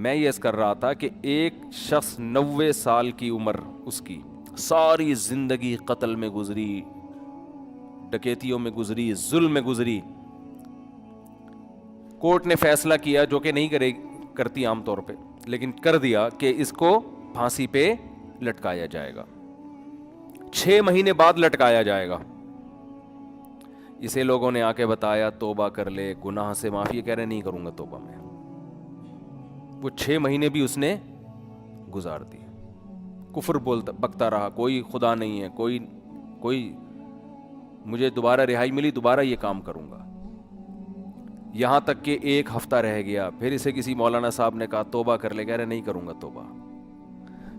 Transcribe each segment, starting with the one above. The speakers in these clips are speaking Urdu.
میں یہ کر رہا تھا کہ ایک شخص 90 سال کی عمر اس کی ساری زندگی قتل میں گزری, ڈکیتیوں میں گزری, ظلم میں گزری. کورٹ نے فیصلہ کیا, جو کہ نہیں کرتی عام طور پہ, لیکن کر دیا کہ اس کو پھانسی پہ لٹکایا جائے گا, 6 مہینے بعد لٹکایا جائے گا. اسے لوگوں نے آ کے بتایا توبہ کر لے, گناہ سے معافی. کہہ رہے نہیں کروں گا توبہ میں. وہ 6 مہینے بھی اس نے گزار دی, کفر بکتا رہا, کوئی خدا نہیں ہے, کوئی مجھے دوبارہ رہائی ملی, دوبارہ یہ کام کروں گا. یہاں تک کہ 1 ہفتہ رہ گیا, پھر اسے کسی مولانا صاحب نے کہا توبہ کر لے. کہہ رہے نہیں کروں گا توبہ.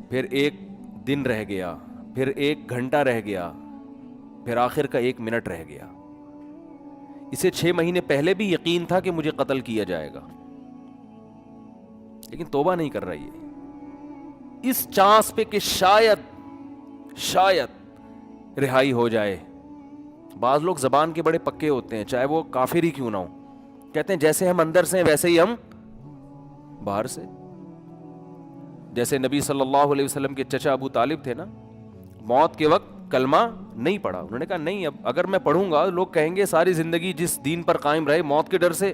پھر 1 دن رہ گیا, پھر 1 گھنٹہ رہ گیا, پھر آخر کا 1 منٹ رہ گیا. اسے 6 مہینے پہلے بھی یقین تھا کہ مجھے قتل کیا جائے گا, لیکن توبہ نہیں کر رہی ہے اس چانس پہ کہ شاید رہائی ہو جائے. بعض لوگ زبان کے بڑے پکے ہوتے ہیں, چاہے وہ کافر ہی کیوں نہ ہو. کہتے ہیں جیسے ہم اندر سے ہیں ویسے ہی ہم باہر سے. جیسے نبی صلی اللہ علیہ وسلم کے چچا ابو طالب تھے نا, موت کے وقت کلمہ نہیں پڑھا. انہوں نے کہا نہیں, اب اگر میں پڑھوں گا لوگ کہیں گے ساری زندگی جس دین پر قائم رہے موت کے ڈر سے,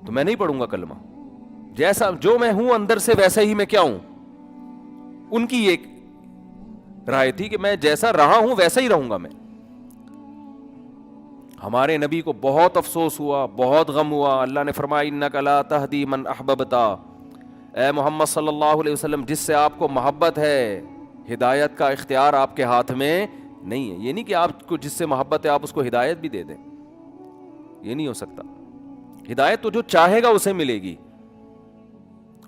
تو میں نہیں پڑھوں گا کلمہ. جیسا جو میں ہوں اندر سے ویسا ہی میں کیا ہوں. ان کی ایک رائے تھی کہ میں جیسا رہا ہوں ویسا ہی رہوں گا میں. ہمارے نبی کو بہت افسوس ہوا, بہت غم ہوا. اللہ نے فرمایا انک لا تہدی من احببت, اے محمد صلی اللہ علیہ وسلم جس سے آپ کو محبت ہے, ہدایت کا اختیار آپ کے ہاتھ میں نہیں ہے. یہ نہیں کہ آپ کو جس سے محبت ہے آپ اس کو ہدایت بھی دے دیں, یہ نہیں ہو سکتا. ہدایت تو جو چاہے گا اسے ملے گی,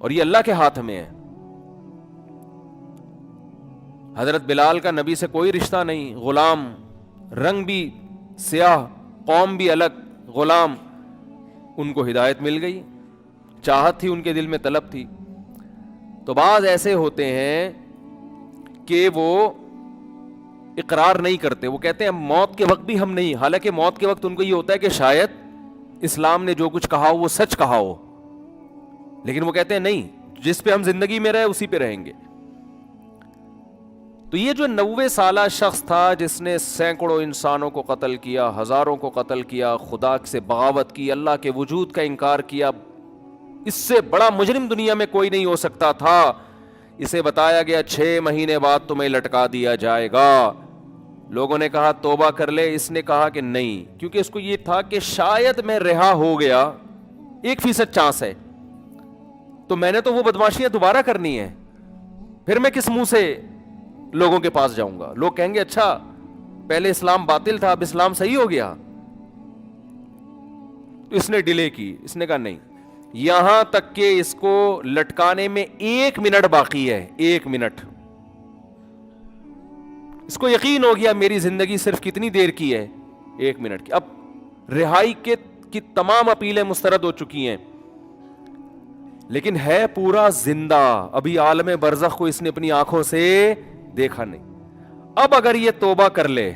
اور یہ اللہ کے ہاتھ میں ہے. حضرت بلال کا نبی سے کوئی رشتہ نہیں, غلام, رنگ بھی سیاہ, قوم بھی الگ, غلام. ان کو ہدایت مل گئی, چاہت تھی ان کے دل میں, طلب تھی. تو بعض ایسے ہوتے ہیں کہ وہ اقرار نہیں کرتے, وہ کہتے ہیں موت کے وقت بھی ہم نہیں, حالانکہ موت کے وقت ان کو یہ ہوتا ہے کہ شاید اسلام نے جو کچھ کہا ہو وہ سچ کہا ہو, لیکن وہ کہتے ہیں نہیں, جس پہ ہم زندگی میں رہے اسی پہ رہیں گے. تو یہ جو 90 سالہ شخص تھا جس نے سینکڑوں انسانوں کو قتل کیا, ہزاروں کو قتل کیا, خدا سے بغاوت کی, اللہ کے وجود کا انکار کیا, اس سے بڑا مجرم دنیا میں کوئی نہیں ہو سکتا تھا. اسے بتایا گیا 6 مہینے بعد تمہیں لٹکا دیا جائے گا. لوگوں نے کہا توبہ کر لے, اس نے کہا کہ نہیں, کیونکہ اس کو یہ تھا کہ شاید میں رہا ہو گیا, 1% چانس ہے, تو میں نے تو وہ بدماشیاں دوبارہ کرنی ہے, پھر میں کس منہ سے لوگوں کے پاس جاؤں گا. لوگ کہیں گے اچھا پہلے اسلام باطل تھا اب اسلام صحیح ہو گیا. اس نے ڈیلے کی, اس نے کہا نہیں, یہاں تک کہ اس کو لٹکانے میں 1 منٹ باقی ہے, 1 منٹ. اس کو یقین ہو گیا میری زندگی صرف کتنی دیر کی ہے, 1 منٹ کی. اب رہائی کی تمام اپیلیں مسترد ہو چکی ہیں, لیکن ہے پورا زندہ, ابھی عالم برزخ کو اس نے اپنی آنکھوں سے دیکھا نہیں. اب اگر یہ توبہ کر لے,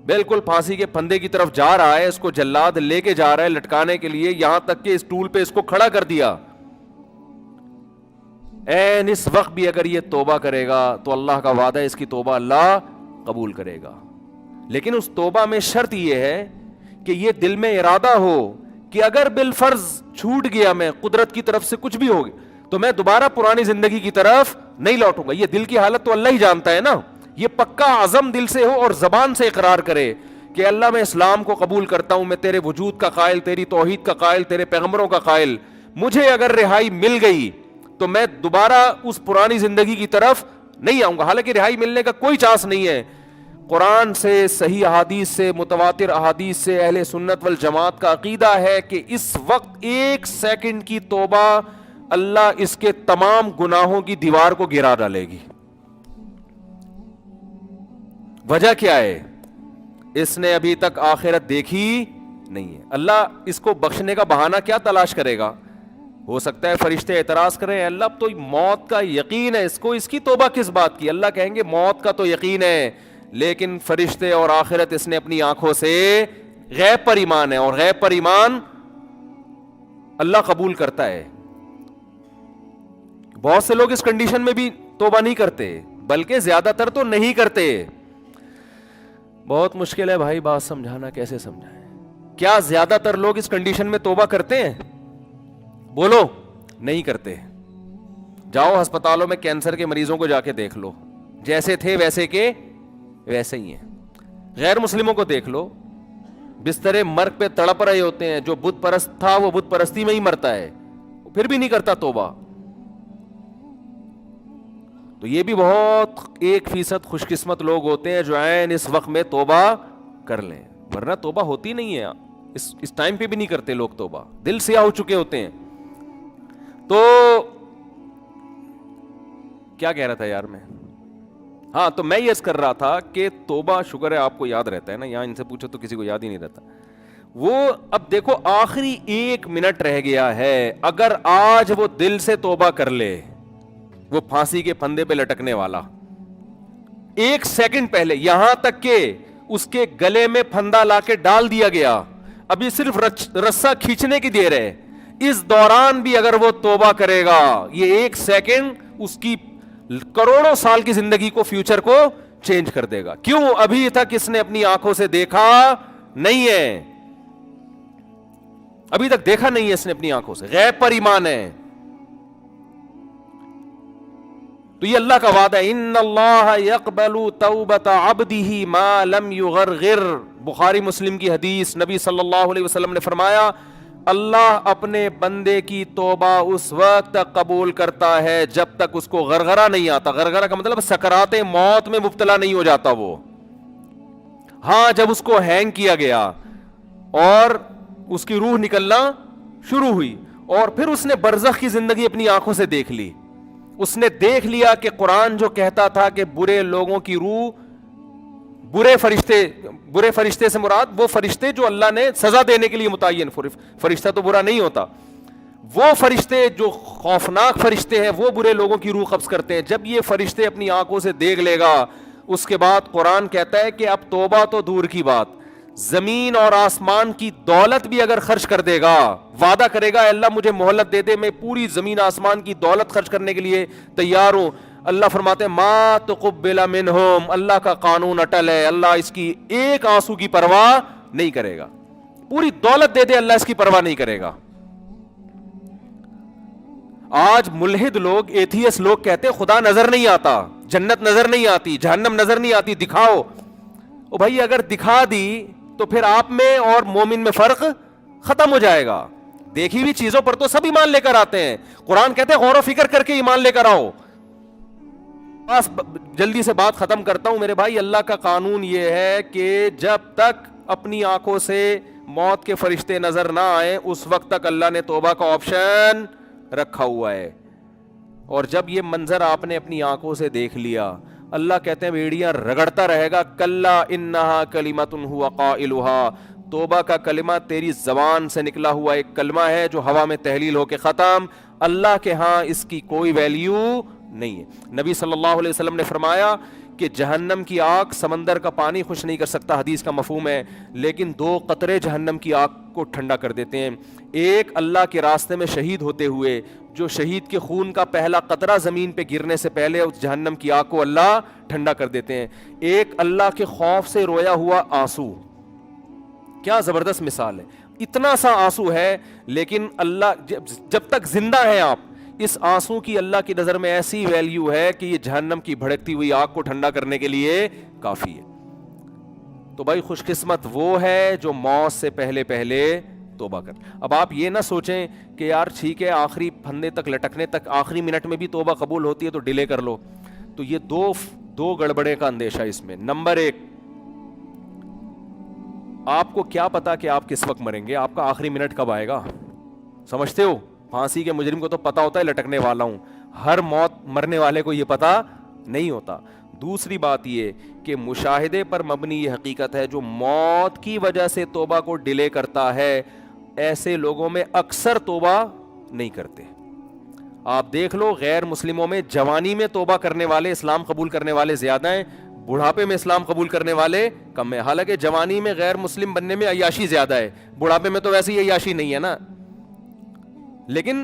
بالکل پھانسی کے پھندے کی طرف جا رہا ہے, اس کو جلاد لے کے جا رہا ہے لٹکانے کے لیے, یہاں تک کہ اس ٹول پہ اس کو کھڑا کر دیا, این اس وقت بھی اگر یہ توبہ کرے گا تو اللہ کا وعدہ ہے اس کی توبہ اللہ قبول کرے گا. لیکن اس توبہ میں شرط یہ ہے کہ یہ دل میں ارادہ ہو کہ اگر بالفرض چھوٹ گیا میں, قدرت کی طرف سے کچھ بھی ہوگی, تو میں دوبارہ پرانی زندگی کی طرف نہیں لوٹوں گا. یہ دل کی حالت تو اللہ ہی جانتا ہے نا. یہ پکا عزم دل سے ہو اور زبان سے اقرار کرے کہ اللہ میں اسلام کو قبول کرتا ہوں, میں تیرے وجود کا قائل, تیری توحید کا قائل, تیرے پیغمبروں کا قائل, مجھے اگر رہائی مل گئی تو میں دوبارہ اس پرانی زندگی کی طرف نہیں آؤں گا. حالانکہ رہائی ملنے کا کوئی چانس نہیں ہے. قرآن سے, صحیح احادیث سے, متواتر احادیث سے اہل سنت والجماعت کا عقیدہ ہے کہ اس وقت 1 سیکنڈ کی توبہ اللہ اس کے تمام گناہوں کی دیوار کو گرا ڈالے گی. وجہ کیا ہے؟ اس نے ابھی تک آخرت دیکھی نہیں ہے. اللہ اس کو بخشنے کا بہانہ کیا تلاش کرے گا؟ ہو سکتا ہے فرشتے اعتراض کریں, اللہ اب تو موت کا یقین ہے اس کو, اس کی توبہ کس بات کی؟ اللہ کہیں گے موت کا تو یقین ہے, لیکن فرشتے اور آخرت اس نے اپنی آنکھوں سے غیب پر ایمان ہے, اور غیب پر ایمان اللہ قبول کرتا ہے. بہت سے لوگ اس کنڈیشن میں بھی توبہ نہیں کرتے, بلکہ زیادہ تر تو نہیں کرتے. بہت مشکل ہے بھائی بات سمجھانا, کیسے سمجھائیں؟ کیا زیادہ تر لوگ اس کنڈیشن میں توبہ کرتے ہیں؟ بولو. نہیں کرتے. جاؤ ہسپتالوں میں کینسر کے مریضوں کو جا کے دیکھ لو, جیسے تھے ویسے کے ویسے ہی ہیں. غیر مسلموں کو دیکھ لو, بسترے مرگ پہ تڑپ رہے ہوتے ہیں. جو بت پرست تھا وہ بت پرستی میں ہی مرتا ہے, پھر بھی نہیں کرتا توبہ. تو یہ بھی بہت 1% خوش قسمت لوگ ہوتے ہیں جو عین اس وقت میں توبہ کر لیں, ورنہ توبہ ہوتی نہیں ہے. اس ٹائم پہ بھی نہیں کرتے لوگ توبہ, دل سیاہ ہو چکے ہوتے ہیں. تو کیا کہہ رہا تھا یار میں؟ ہاں, تو میں یہ کر رہا تھا کہ توبہ, شکر ہے آپ کو یاد رہتا ہے نا, یہاں ان سے پوچھو تو کسی کو یاد ہی نہیں رہتا. وہ اب دیکھو آخری 1 منٹ رہ گیا ہے, اگر آج وہ دل سے توبہ کر لے, وہ پھانسی کے پھندے پہ لٹکنے والا 1 سیکنڈ پہلے, یہاں تک کہ اس کے گلے میں پھندا لا کے ڈال دیا گیا, ابھی صرف رسا کھینچنے کی دیر ہے, اس دوران بھی اگر وہ توبہ کرے گا, یہ 1 سیکنڈ اس کی کروڑوں سال کی زندگی کو, فیوچر کو چینج کر دے گا. کیوں؟ ابھی تک اس نے اپنی آنکھوں سے دیکھا نہیں ہے, ابھی تک دیکھا نہیں ہے اس نے اپنی آنکھوں سے, غیب پر ایمان ہے. تو یہ اللہ کا وعدہ ہے, ان اللہ یقبل توبۃ عبدہ ما لم یغرغر. بخاری مسلم کی حدیث, نبی صلی اللہ علیہ وسلم نے فرمایا اللہ اپنے بندے کی توبہ اس وقت تک قبول کرتا ہے جب تک اس کو غرغرہ نہیں آتا. غرغرہ کا مطلب سکرات موت میں مبتلا نہیں ہو جاتا وہ. ہاں, جب اس کو ہینگ کیا گیا اور اس کی روح نکلنا شروع ہوئی, اور پھر اس نے برزخ کی زندگی اپنی آنکھوں سے دیکھ لی, اس نے دیکھ لیا کہ قرآن جو کہتا تھا کہ برے لوگوں کی روح, برے فرشتے سے مراد وہ فرشتے جو اللہ نے سزا دینے کے لیے متعین, فرشتہ تو برا نہیں ہوتا, وہ فرشتے جو خوفناک فرشتے ہیں وہ برے لوگوں کی روح قبض کرتے ہیں. جب یہ فرشتے اپنی آنکھوں سے دیکھ لے گا, اس کے بعد قرآن کہتا ہے کہ اب توبہ تو دور کی بات, زمین اور آسمان کی دولت بھی اگر خرچ کر دے گا, وعدہ کرے گا اللہ مجھے مہلت دے دے, میں پوری زمین آسمان کی دولت خرچ کرنے کے لیے تیار ہوں. اللہ فرماتے ہیں ما تقبل منہم, اللہ کا قانون اٹل ہے, اللہ اس کی ایک آنسو کی پرواہ نہیں کرے گا. پوری دولت دے دے اللہ اس کی پرواہ نہیں کرے گا. آج ملحد لوگ, ایتھیس لوگ کہتے ہیں خدا نظر نہیں آتا, جنت نظر نہیں آتی, جہنم نظر نہیں آتی, دکھاؤ. او بھائی اگر دکھا دی تو پھر آپ میں اور مومن میں فرق ختم ہو جائے گا. دیکھی ہوئی چیزوں پر تو سب ایمان لے کر آتے ہیں. قرآن کہتے ہیں غور و فکر کر کے ایمان لے کر آؤ. بس جلدی سے بات ختم کرتا ہوں میرے بھائی. اللہ کا قانون یہ ہے کہ جب تک اپنی آنکھوں سے موت کے فرشتے نظر نہ آئے, اس وقت تک اللہ نے توبہ کا آپشن رکھا ہوا ہے. اور جب یہ منظر آپ نے اپنی آنکھوں سے دیکھ لیا, اللہ کہتے ہیں بیڑیاں رگڑتا رہے گا, کلا انہا کلمۃ ہوا قائلھا, توبہ کا کلمہ تیری زبان سے نکلا ہوا ایک کلمہ ہے جو ہوا میں تحلیل ہو کے ختم. اللہ کے ہاں اس کی کوئی ویلیو نہیں ہے. نبی صلی اللہ علیہ وسلم نے فرمایا کہ جہنم کی آگ سمندر کا پانی خوش نہیں کر سکتا, حدیث کا مفہوم ہے, لیکن 2 قطرے جہنم کی آگ کو ٹھنڈا کر دیتے ہیں. ایک اللہ کے راستے میں شہید ہوتے ہوئے, جو شہید کے خون کا پہلا قطرہ زمین پہ گرنے سے پہلے اس جہنم کی آگ کو اللہ ٹھنڈا کر دیتے ہیں. ایک اللہ کے خوف سے رویا ہوا آنسو, کیا زبردست مثال ہے. اتنا سا آنسو ہے, لیکن اللہ جب تک زندہ ہیں آپ, اس آنسو کی اللہ کی نظر میں ایسی ویلیو ہے کہ یہ جہنم کی بھڑکتی ہوئی آگ کو ٹھنڈا کرنے کے لیے کافی ہے. تو بھائی خوش قسمت وہ ہے جو موت سے پہلے توبہ کر. اب آپ یہ نہ سوچیں کہ یار ٹھیک ہے آخری پھندے تک لٹکنے تک آخری منٹ میں بھی توبہ قبول ہوتی ہے تو ڈیلے کر لو. تو یہ دو گڑبڑے کا اندیشہ اس میں. نمبر 1, آپ کو کیا پتا کہ آپ کس وقت مریں گے, آپ کا آخری منٹ کب آئے گا؟ سمجھتے ہو؟ پھانسی کے مجرم کو تو پتا ہوتا ہے لٹکنے والا ہوں, ہر مرنے والے کو یہ پتا نہیں ہوتا. دوسری بات یہ کہ مشاہدے پر مبنی یہ حقیقت ہے, جو موت کی وجہ سے توبہ کو ڈیلے کرتا ہے, ایسے لوگوں میں اکثر توبہ نہیں کرتے. آپ دیکھ لو غیر مسلموں میں جوانی میں توبہ کرنے والے, اسلام قبول کرنے والے زیادہ ہیں, بڑھاپے میں اسلام قبول کرنے والے کم ہیں. حالانکہ جوانی میں غیر مسلم بننے میں عیاشی زیادہ ہے, بڑھاپے میں تو ویسے ہی عیاشی نہیں ہے نا. لیکن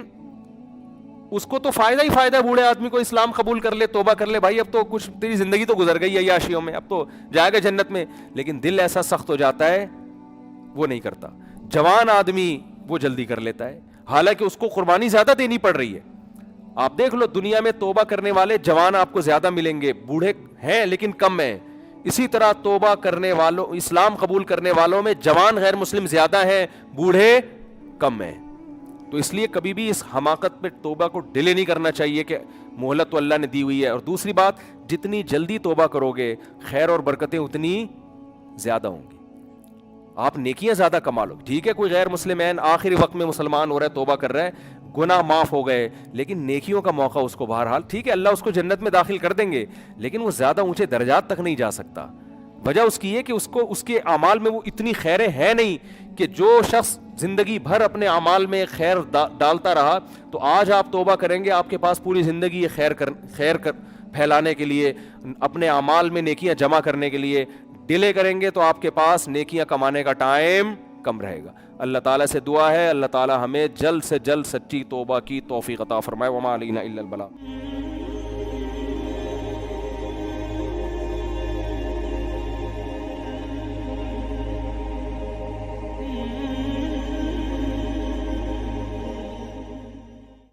اس کو تو فائدہ ہی فائدہ ہے بوڑھے آدمی کو، اسلام قبول کر لے، توبہ کر لے، بھائی اب تو کچھ تیری زندگی تو گزر گئی ہے عیاشیوں میں، اب تو جائے گا جنت میں. لیکن دل ایسا سخت ہو جاتا ہے وہ نہیں کرتا. جوان آدمی وہ جلدی کر لیتا ہے، حالانکہ اس کو قربانی زیادہ دینی پڑ رہی ہے. آپ دیکھ لو دنیا میں توبہ کرنے والے جوان آپ کو زیادہ ملیں گے، بوڑھے ہیں لیکن کم ہیں. اسی طرح توبہ کرنے والوں، اسلام قبول کرنے والوں میں جوان غیر مسلم زیادہ ہیں، بوڑھے کم ہیں. تو اس لیے کبھی بھی اس حماقت پہ توبہ کو ڈیلے نہیں کرنا چاہیے کہ مہلت تو اللہ نے دی ہوئی ہے. اور دوسری بات، جتنی جلدی توبہ کرو گے خیر اور برکتیں اتنی زیادہ ہوں گی، آپ نیکیاں زیادہ کما لو. ٹھیک ہے کوئی غیر مسلم آخری وقت میں مسلمان ہو رہا ہے، توبہ کر رہا ہے، گناہ معاف ہو گئے، لیکن نیکیوں کا موقع اس کو بہرحال، ٹھیک ہے اللہ اس کو جنت میں داخل کر دیں گے، لیکن وہ زیادہ اونچے درجات تک نہیں جا سکتا. وجہ اس کی ہے کہ اس کو اس کے اعمال میں وہ اتنی خیریں ہیں نہیں کہ جو شخص زندگی بھر اپنے اعمال میں خیر ڈالتا رہا، تو آج آپ توبہ کریں گے آپ کے پاس پوری زندگی یہ خیر پھیلانے کے لیے، اپنے اعمال میں نیکیاں جمع کرنے کے لیے. ڈیلے کریں گے تو آپ کے پاس نیکیاں کمانے کا ٹائم کم رہے گا. اللہ تعالیٰ سے دعا ہے اللہ تعالیٰ ہمیں جلد سے جلد سچی توبہ کی توفیق عطا فرمائے. وما علینا الا البلاغ.